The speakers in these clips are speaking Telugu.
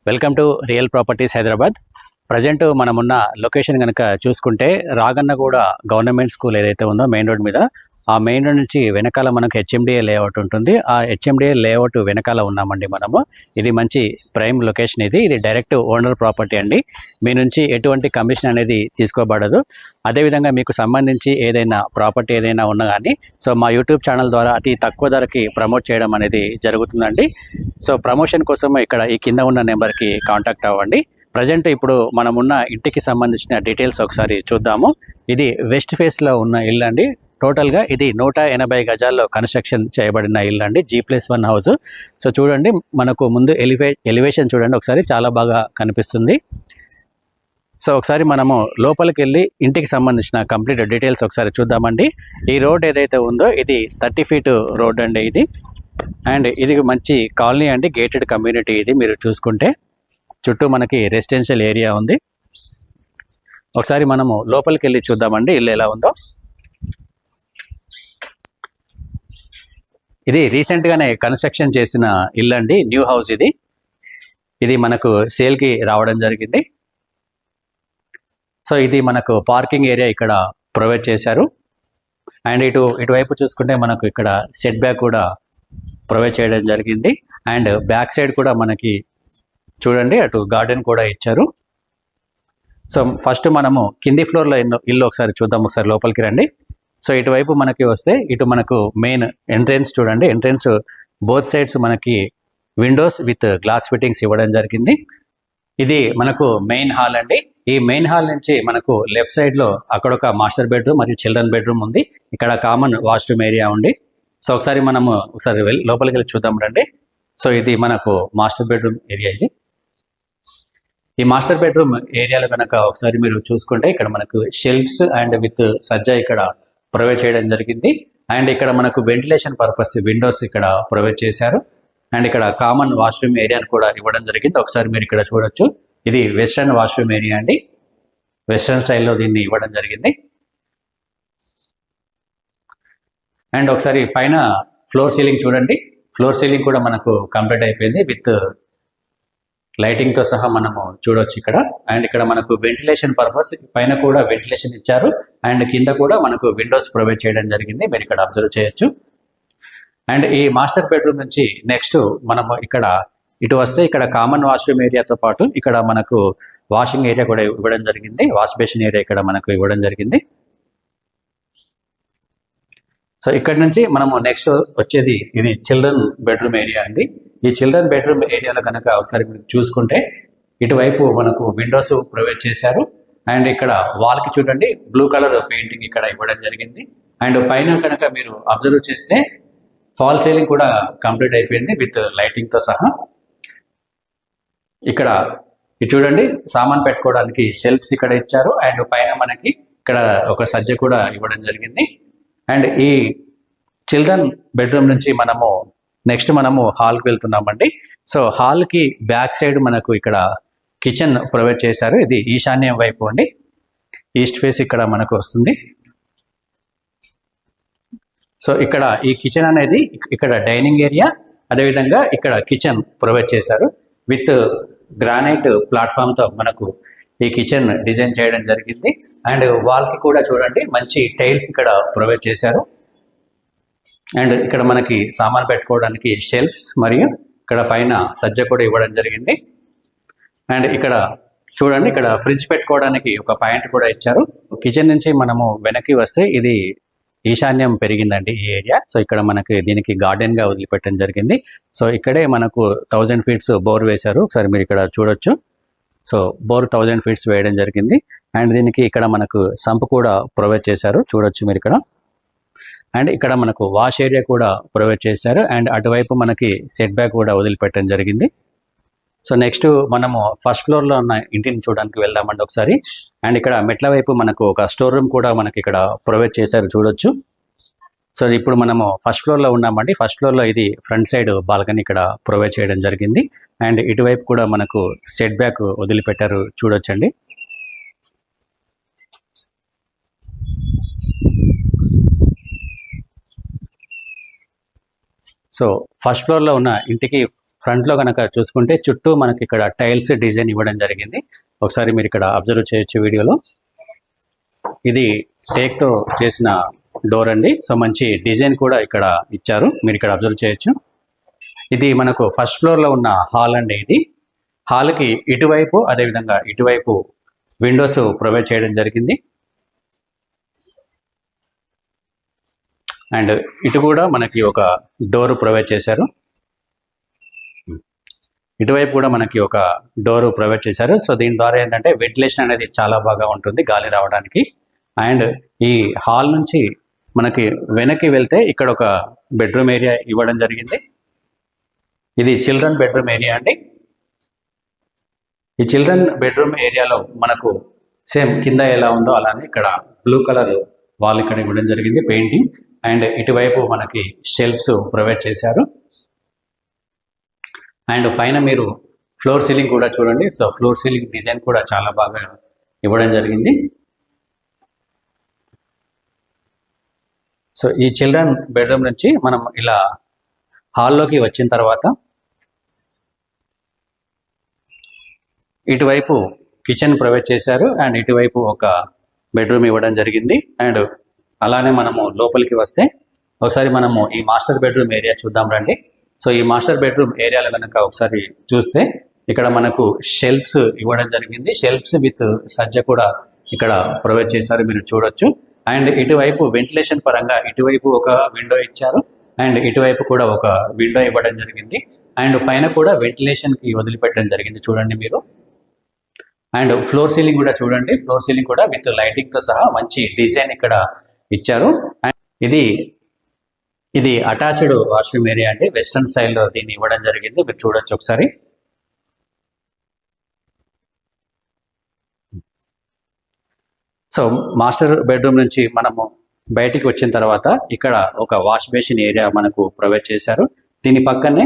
Welcome to real properties Hyderabad. Present మనమున్న లొకేషన్ కనుక చూసుకుంటే రాగన్నగూడ గవర్నమెంట్ స్కూల్ ఏదైతే ఉందో మెయిన్ రోడ్ మీద, ఆ మెయిన్ రోడ్ నుంచి వెనకాల మనకు హెచ్ఎండిఏ లేఅవుట్ ఉంటుంది. ఆ హెచ్ఎండిఏ లేఅవుట్ వెనకాల ఉన్నామండి మనము. ఇది మంచి ప్రైమ్ లొకేషన్. ఇది డైరెక్ట్ ఓనర్ ప్రాపర్టీ అండి. మీ నుంచి ఎటువంటి కమిషన్ అనేది తీసుకోబడదు. అదేవిధంగా మీకు సంబంధించి ఏదైనా ప్రాపర్టీ ఏదైనా ఉన్నా కానీ మా యూట్యూబ్ ఛానల్ ద్వారా అతి తక్కువ ధరకి ప్రమోట్ చేయడం అనేది జరుగుతుందండి. ప్రమోషన్ కోసం ఇక్కడ ఈ కింద ఉన్న నెంబర్కి కాంటాక్ట్ అవ్వండి. ప్రజెంట్ ఇప్పుడు మనమున్న ఇంటికి సంబంధించిన డీటెయిల్స్ ఒకసారి చూద్దాము. ఇది వెస్ట్ ఫేస్లో ఉన్న ఇల్లు అండి. టోటల్గా ఇది 180 గజాల్లో కన్స్ట్రక్షన్ చేయబడిన ఇల్లు అండి. G+1 house. చూడండి, మనకు ముందు ఎలివేషన్ చూడండి ఒకసారి, చాలా బాగా కనిపిస్తుంది. ఒకసారి మనము లోపలికి వెళ్ళి ఇంటికి సంబంధించిన కంప్లీట్ డీటెయిల్స్ ఒకసారి చూద్దామండి. ఈ రోడ్ ఏదైతే ఉందో ఇది 30 ఫీట్ రోడ్ అండి ఇది. అండ్ ఇది మంచి కాలనీ అండి, గేటెడ్ కమ్యూనిటీ. ఇది మీరు చూసుకుంటే చుట్టూ మనకి రెసిడెన్షియల్ ఏరియా ఉంది. ఒకసారి మనము లోపలికి వెళ్ళి చూద్దామండి ఇల్లు ఎలా ఉందో. ఇది రీసెంట్గానే కన్స్ట్రక్షన్ చేసిన ఇల్లు అండి, న్యూ హౌస్ ఇది. ఇది మనకు సేల్కి రావడం జరిగింది. ఇది మనకు పార్కింగ్ ఏరియా ఇక్కడ ప్రొవైడ్ చేశారు. అండ్ ఇటువైపు చూసుకుంటే మనకు ఇక్కడ సెట్ బ్యాక్ కూడా ప్రొవైడ్ చేయడం జరిగింది. అండ్ బ్యాక్ సైడ్ కూడా మనకి చూడండి అటు గార్డెన్ కూడా ఇచ్చారు. ఫస్ట్ మనము కింది ఫ్లోర్లో ఇల్లు ఒకసారి చూద్దాం. ఒకసారి లోపలికి రండి. ఇటువైపు మనకి వస్తే ఇటు మనకు మెయిన్ ఎంట్రెన్స్ చూడండి. ఎంట్రెన్స్ బోత్ సైడ్స్ మనకి విండోస్ విత్ గ్లాస్ ఫిట్టింగ్స్ ఇవ్వడం జరిగింది. ఇది మనకు మెయిన్ హాల్ అండి. ఈ మెయిన్ హాల్ నుంచి మనకు లెఫ్ట్ సైడ్లో అక్కడ ఒక మాస్టర్ బెడ్రూమ్ మరియు చిల్డ్రన్ బెడ్రూమ్ ఉంది. ఇక్కడ కామన్ వాష్రూమ్ ఏరియా ఉంది. ఒకసారి మనము లోపలికి వెళ్ళి చూద్దాం రండి. ఇది మనకు మాస్టర్ బెడ్రూమ్ ఏరియా. ఇది ఈ మాస్టర్ బెడ్రూమ్ ఏరియాలో కనుక ఒకసారి మీరు చూసుకుంటే ఇక్కడ మనకు షెల్ఫ్స్ అండ్ విత్ సజ్జా ఇక్కడ ప్రొవైడ్ చేయడం జరిగింది. అండ్ ఇక్కడ మనకు వెంటిలేషన్ పర్పస్ విండోస్ ఇక్కడ ప్రొవైడ్ చేశారు. అండ్ ఇక్కడ కామన్ వాష్రూమ్ ఏరియాని కూడా ఇవ్వడం జరిగింది. ఒకసారి మీరు ఇక్కడ చూడొచ్చు, ఇది వెస్ట్రన్ వాష్రూమ్ ఏరియా అండి. వెస్ట్రన్ స్టైల్లో దీన్ని ఇవ్వడం జరిగింది. అండ్ ఒకసారి పైన ఫ్లోర్ సీలింగ్ చూడండి. ఫ్లోర్ సీలింగ్ కూడా మనకు కంప్లీట్ అయిపోయింది విత్ లైటింగ్తో సహా మనము చూడొచ్చు ఇక్కడ. అండ్ ఇక్కడ మనకు వెంటిలేషన్ పర్పస్ పైన కూడా వెంటిలేషన్ ఇచ్చారు. అండ్ కింద కూడా మనకు విండోస్ ప్రొవైడ్ చేయడం జరిగింది, మీరు ఇక్కడ అబ్జర్వ్ చేయొచ్చు. అండ్ ఈ మాస్టర్ బెడ్రూమ్ నుంచి నెక్స్ట్ మనము ఇక్కడ ఇటు వస్తే ఇక్కడ కామన్ వాష్రూమ్ ఏరియాతో పాటు ఇక్కడ మనకు వాషింగ్ ఏరియా కూడా ఇవ్వడం జరిగింది. వాష్ బేసిన్ ఏరియా ఇక్కడ మనకు ఇవ్వడం జరిగింది. ఇక్కడ నుంచి మనము నెక్స్ట్ వచ్చేది ఇది చిల్డ్రన్ బెడ్రూమ్ ఏరియా అండి. ఈ చిల్డ్రన్ బెడ్రూమ్ ఏరియాలో కనుక ఒకసారి చూసుకుంటే ఇటువైపు మనకు విండోస్ ప్రొవైడ్ చేశారు. అండ్ ఇక్కడ వాల్కి చూడండి బ్లూ కలర్ పెయింటింగ్ ఇక్కడ ఇవ్వడం జరిగింది. అండ్ పైన కనుక మీరు అబ్జర్వ్ చేస్తే ఫాల్ సీలింగ్ కూడా కంప్లీట్ అయిపోయింది విత్ లైటింగ్తో సహా. ఇక్కడ ఇది చూడండి, సామాన్ పెట్టుకోవడానికి షెల్ఫ్స్ ఇక్కడ ఇచ్చారు. అండ్ పైన మనకి ఇక్కడ ఒక సజ్జ కూడా ఇవ్వడం జరిగింది. అండ్ ఈ చిల్డ్రన్ బెడ్రూమ్ నుంచి మనము నెక్స్ట్ హాల్కి వెళ్తున్నామండి. హాల్కి బ్యాక్ సైడ్ మనకు ఇక్కడ కిచెన్ ప్రొవైడ్ చేశారు. ఇది ఈశాన్యం వైపు అండి, ఈస్ట్ ఫేస్ ఇక్కడ మనకు వస్తుంది. ఇక్కడ ఈ కిచెన్ అనేది ఇక్కడ డైనింగ్ ఏరియా, అదేవిధంగా ఇక్కడ కిచెన్ ప్రొవైడ్ చేశారు విత్ గ్రానైట్ ప్లాట్ఫామ్తో మనకు ఈ కిచెన్ డిజైన్ చేయడం జరిగింది. అండ్ వాల్కి కూడా చూడండి మంచి టైల్స్ ఇక్కడ ప్రొవైడ్ చేశారు. అండ్ ఇక్కడ మనకి సామాన్ పెట్టుకోవడానికి షెల్ఫ్స్ మరియు ఇక్కడ పైన సజ్జ కూడా ఇవ్వడం జరిగింది. అండ్ ఇక్కడ చూడండి, ఇక్కడ ఫ్రిడ్జ్ పెట్టుకోవడానికి ఒక పాయింట్ కూడా ఇచ్చారు. కిచెన్ నుంచి మనము వెనక్కి వస్తే ఇది ఈశాన్యం పెరిగిందండి ఈ ఏరియా. ఇక్కడ మనకి దీనికి గార్డెన్ గా వదిలిపెట్టడం జరిగింది. ఇక్కడే మనకు 1000 ఫీట్స్ బోర్ వేశారు. ఒకసారి మీరు ఇక్కడ చూడొచ్చు. బోర్ 1000 ఫీట్స్ వేయడం జరిగింది. అండ్ దీనికి ఇక్కడ మనకు సంప్ కూడా ప్రొవైడ్ చేశారు, చూడొచ్చు మీరు ఇక్కడ. అండ్ ఇక్కడ మనకు వాష్ ఏరియా కూడా ప్రొవైడ్ చేశారు. అండ్ అటువైపు మనకి సెట్ బ్యాక్ కూడా వదిలిపెట్టడం జరిగింది. నెక్స్ట్ మనము ఫస్ట్ ఫ్లోర్లో ఉన్న ఇంటిని చూడడానికి వెళ్దామండి ఒకసారి. అండ్ ఇక్కడ మెట్ల వైపు మనకు ఒక స్టోర్ రూమ్ కూడా మనకి ఇక్కడ ప్రొవైడ్ చేశారు, చూడొచ్చు. ఇప్పుడు మనము ఫస్ట్ ఫ్లోర్లో ఉన్నామండి. ఫస్ట్ ఫ్లోర్లో ఇది ఫ్రంట్ సైడ్ బాల్కనీ ఇక్కడ ప్రొవైడ్ చేయడం జరిగింది. అండ్ ఇటువైపు కూడా మనకు సెట్ బ్యాక్ వదిలిపెట్టారు, చూడొచ్చండి. ఫస్ట్ ఫ్లోర్లో ఉన్న ఇంటికి ఫ్రంట్లో కనుక చూసుకుంటే చుట్టూ మనకి ఇక్కడ టైల్స్ డిజైన్ ఇవ్వడం జరిగింది. ఒకసారి మీరు ఇక్కడ అబ్జర్వ్ చేయొచ్చు వీడియోలో. ఇది టేక్తో చేసిన డోర్ అండి. సో మంచి డిజైన్ కూడా ఇక్కడ ఇచ్చారు, మీరు ఇక్కడ అబ్జర్వ్ చేయొచ్చు. ఇది మనకు ఫస్ట్ ఫ్లోర్లో ఉన్న హాల్ అండి. ఇది హాల్కి ఇటువైపు అదేవిధంగా ఇటువైపు విండోస్ ప్రొవైడ్ చేయడం జరిగింది. అండ్ ఇటు కూడా మనకి ఒక డోర్ ప్రొవైడ్ చేశారు. ఇటువైపు కూడా మనకి ఒక డోర్ ప్రొవైడ్ చేశారు. సో దీని ద్వారా ఏంటంటే వెంటిలేషన్ అనేది చాలా బాగా ఉంటుంది గాలి రావడానికి. అండ్ ఈ హాల్ నుంచి మనకి వెనక్కి వెళ్తే ఇక్కడ ఒక బెడ్రూమ్ ఏరియా ఇవ్వడం జరిగింది. ఇది చిల్డ్రన్ బెడ్రూమ్ ఏరియా అండి. ఈ చిల్డ్రన్ బెడ్రూమ్ ఏరియాలో మనకు సేమ్ కింద ఎలా ఉందో అలానే ఇక్కడ బ్లూ కలర్ వాల్ ఇక్కడ ఇవ్వడం జరిగింది, పెయింటింగ్. అండ్ ఇటువైపు మనకి షెల్ఫ్స్ ప్రొవైడ్ చేశారు. అండ్ పైన మీరు ఫ్లోర్ సీలింగ్ కూడా చూడండి. సో ఫ్లోర్ సీలింగ్ డిజైన్ కూడా చాలా బాగా ఇవ్వడం జరిగింది. సో ఈ చిల్డ్రన్ బెడ్రూమ్ నుంచి మనం ఇలా హాల్లోకి వచ్చిన తర్వాత ఇటువైపు కిచెన్ ప్రొవైడ్ చేశారు. అండ్ ఇటువైపు ఒక బెడ్రూమ్ ఇవ్వడం జరిగింది. అండ్ అలానే మనము లోపలికి వస్తే ఒకసారి మనము ఈ మాస్టర్ బెడ్రూమ్ ఏరియా చూద్దాం రండి. సో ఈ మాస్టర్ బెడ్రూమ్ ఏరియాలో కనుక ఒకసారి చూస్తే ఇక్కడ మనకు షెల్ఫ్స్ ఇవ్వడం జరిగింది. షెల్ఫ్స్ విత్ సజ్జ కూడా ఇక్కడ ప్రొవైడ్ చేశారు, మీరు చూడొచ్చు. అండ్ ఇటువైపు వెంటిలేషన్ పరంగా ఇటువైపు ఒక విండో ఇచ్చారు. అండ్ ఇటువైపు కూడా ఒక విండో ఇవ్వడం జరిగింది. అండ్ పైన కూడా వెంటిలేషన్కి వదిలిపెట్టడం జరిగింది, చూడండి మీరు. అండ్ ఫ్లోర్ సీలింగ్ కూడా చూడండి. ఫ్లోర్ సీలింగ్ కూడా విత్ లైటింగ్తో సహా మంచి డిజైన్ ఇక్కడ ఇచ్చారు. అండ్ ఇది అటాచ్డ్ వాష్రూమ్ ఏరియా అండి. వెస్ట్రన్ స్టైల్లో దీన్ని ఇవ్వడం జరిగింది, మీరు చూడొచ్చు ఒకసారి. సో మాస్టర్ బెడ్రూమ్ నుంచి మనము బయటికి వచ్చిన తర్వాత ఇక్కడ ఒక వాష్ బేసిన్ ఏరియా మనకు ప్రొవైడ్ చేశారు. దీని పక్కనే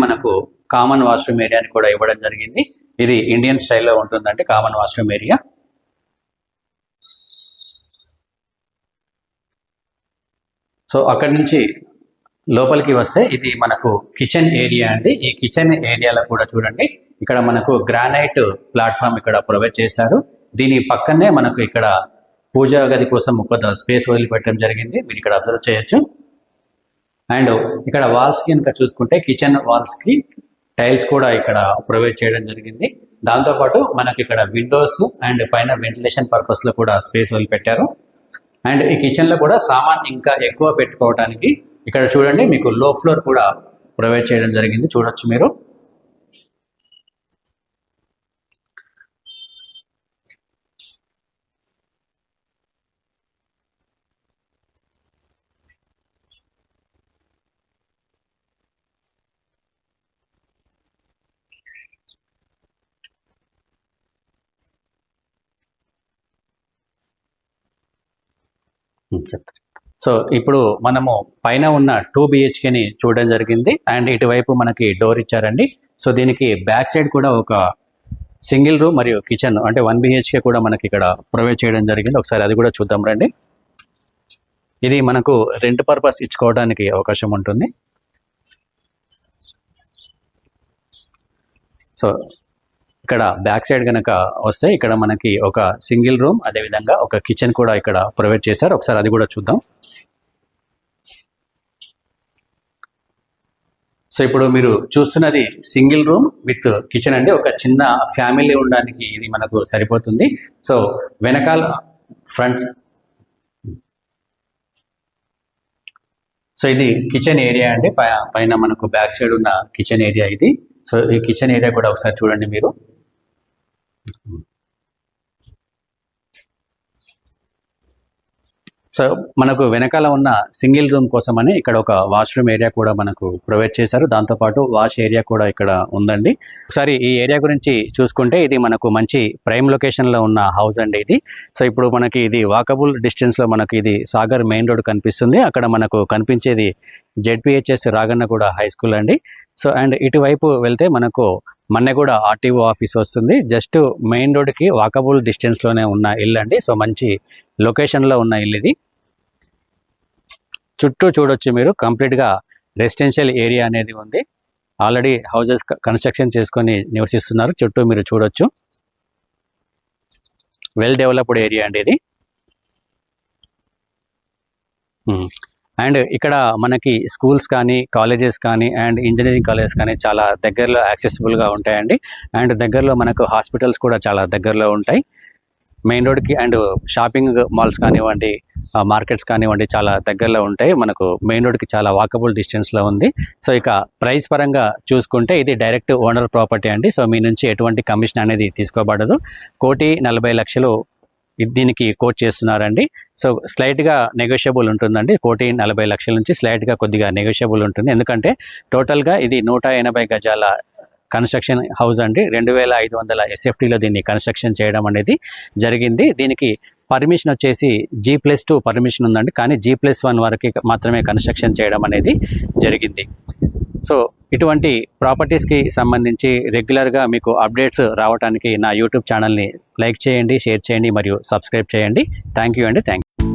మనకు కామన్ వాష్రూమ్ ఏరియాని కూడా ఇవ్వడం జరిగింది. ఇది ఇండియన్ స్టైల్లో ఉంటుందంటే కామన్ వాష్రూమ్ ఏరియా. సో అక్కడి నుంచి లోపలికి వస్తే ఇది మనకు కిచెన్ ఏరియా అండి. ఈ కిచెన్ ఏరియాలో కూడా చూడండి, ఇక్కడ మనకు గ్రానైట్ ప్లాట్ఫామ్ ఇక్కడ ప్రొవైడ్ చేశారు. దీని పక్కనే మనకు ఇక్కడ పూజా గది కోసం ఒక స్పేస్ వదిలిపెట్టడం జరిగింది, మీరు ఇక్కడ అబ్జర్వ్ చేయొచ్చు. అండ్ ఇక్కడ వాల్స్కి కనుక చూసుకుంటే కిచెన్ వాల్స్కి టైల్స్ కూడా ఇక్కడ ప్రొవైడ్ చేయడం జరిగింది. దాంతోపాటు మనకి ఇక్కడ విండోస్ అండ్ పైన వెంటిలేషన్ పర్పస్లో కూడా స్పేస్ వదిలిపెట్టారు. అండ్ ఈ కిచెన్లో కూడా సామాన్ ఇంకా ఎక్కువ పెట్టుకోవడానికి ఇక్కడ చూడండి మీకు లో ఫ్లోర్ కూడా ప్రొవైడ్ చేయడం జరిగింది, చూడొచ్చు మీరు. సో ఇప్పుడు మనము పైన ఉన్న 2 BHKని చూడడం జరిగింది. అండ్ ఇటువైపు మనకి డోర్ ఇచ్చారండి. సో దీనికి బ్యాక్ సైడ్ కూడా ఒక సింగిల్ రూమ్ మరియు కిచెన్ అంటే 1 BHK కూడా మనకి ఇక్కడ ప్రొవైడ్ చేయడం జరిగింది. ఒకసారి అది కూడా చూద్దాం రండి. ఇది మనకు రెంట్ పర్పస్ ఇచ్చుకోవడానికి అవకాశం ఉంటుంది. సో ఇక్కడ బ్యాక్ సైడ్ కనుక వస్తే ఇక్కడ మనకి ఒక సింగిల్ రూమ్ అదేవిధంగా ఒక కిచెన్ కూడా ఇక్కడ ప్రొవైడ్ చేశారు. ఒకసారి అది కూడా చూద్దాం. సో ఇప్పుడు మీరు చూస్తున్నది సింగిల్ రూమ్ విత్ కిచెన్ అండి. ఒక చిన్న ఫ్యామిలీ ఉండడానికి ఇది మనకు సరిపోతుంది. సో వెనకాల ఫ్రంట్ సో ఇది కిచెన్ ఏరియా అండి. పైన మనకు బ్యాక్ సైడ్ ఉన్న కిచెన్ ఏరియా ఇది. సో ఈ కిచెన్ ఏరియా కూడా ఒకసారి చూడండి మీరు. సో మనకు వెనకాల ఉన్న సింగిల్ రూమ్ కోసమని ఇక్కడ ఒక వాష్రూమ్ ఏరియా కూడా మనకు ప్రొవైడ్ చేశారు. దాంతోపాటు వాష్ ఏరియా కూడా ఇక్కడ ఉందండి. ఒకసారి ఈ ఏరియా గురించి చూసుకుంటే ఇది మనకు మంచి ప్రైమ్ లొకేషన్లో ఉన్న హౌస్ అండి ఇది. సో ఇప్పుడు మనకి ఇది వాకబుల్ డిస్టెన్స్లో మనకి ఇది సాగర్ మెయిన్ రోడ్ కనిపిస్తుంది. అక్కడ మనకు కనిపించేది జెడ్పిహెచ్ఎస్ రాగన్నగూడ హై స్కూల్ అండి. సో అండ్ ఇటువైపు వెళ్తే మనకు మన్నెగూడ ఆర్టీఓ ఆఫీస్ వస్తుంది. జస్ట్ మెయిన్ రోడ్కి వాకబుల్ డిస్టెన్స్లోనే ఉన్న ఇల్లు అండి. సో మంచి లొకేషన్లో ఉన్న ఇల్లు ఇది. చుట్టూ చూడొచ్చు మీరు, కంప్లీట్గా రెసిడెన్షియల్ ఏరియా అనేది ఉంది. ఆల్రెడీ హౌసెస్ కన్స్ట్రక్షన్ చేసుకొని నివసిస్తున్నారు. చుట్టూ మీరు చూడొచ్చు, వెల్ డెవలప్డ్ ఏరియా అండి ఇది. అండ్ ఇక్కడ మనకి స్కూల్స్ కానీ, కాలేజెస్ కానీ అండ్ ఇంజనీరింగ్ కాలేజెస్ కానీ చాలా దగ్గరలో యాక్సెసిబుల్గా ఉంటాయండి. అండ్ దగ్గరలో మనకు హాస్పిటల్స్ కూడా చాలా దగ్గరలో ఉంటాయి. మెయిన్ రోడ్కి అండ్ షాపింగ్ మాల్స్ కానివ్వండి, మార్కెట్స్ కానివ్వండి చాలా దగ్గరలో ఉంటాయి. మనకు మెయిన్ రోడ్కి చాలా వాకబుల్ డిస్టెన్స్లో ఉంది. సో ఇక ప్రైస్ పరంగా చూసుకుంటే ఇది డైరెక్ట్ ఓనర్ ప్రాపర్టీ అండి. సో మీ నుంచి ఎటువంటి కమిషన్ అనేది తీసుకోబడదు. 1,40,00,000 దీనికి కోట్ చేస్తున్నారండి. సో స్లైట్గా నెగోషియబుల్ ఉంటుందండి. 1,40,00,000 నుంచి స్లైట్గా కొద్దిగా నెగోషియబుల్ ఉంటుంది. ఎందుకంటే టోటల్గా ఇది 180 గజాల కన్స్ట్రక్షన్ హౌస్ అండి. 2,500 SFTలో దీన్ని కన్స్ట్రక్షన్ చేయడం అనేది జరిగింది. దీనికి పర్మిషన్ వచ్చేసి G+2 పర్మిషన్ ఉందండి, కానీ G+1 వరకు మాత్రమే కన్స్ట్రక్షన్ చేయడం అనేది జరిగింది. సో ఇటువంటి ప్రాపర్టీస్కి సంబంధించి రెగ్యులర్గా మీకు అప్డేట్స్ రావడానికి నా యూట్యూబ్ ఛానల్ని లైక్ చేయండి, షేర్ చేయండి మరియు సబ్స్క్రైబ్ చేయండి. థ్యాంక్ యూ అండి. Thank you.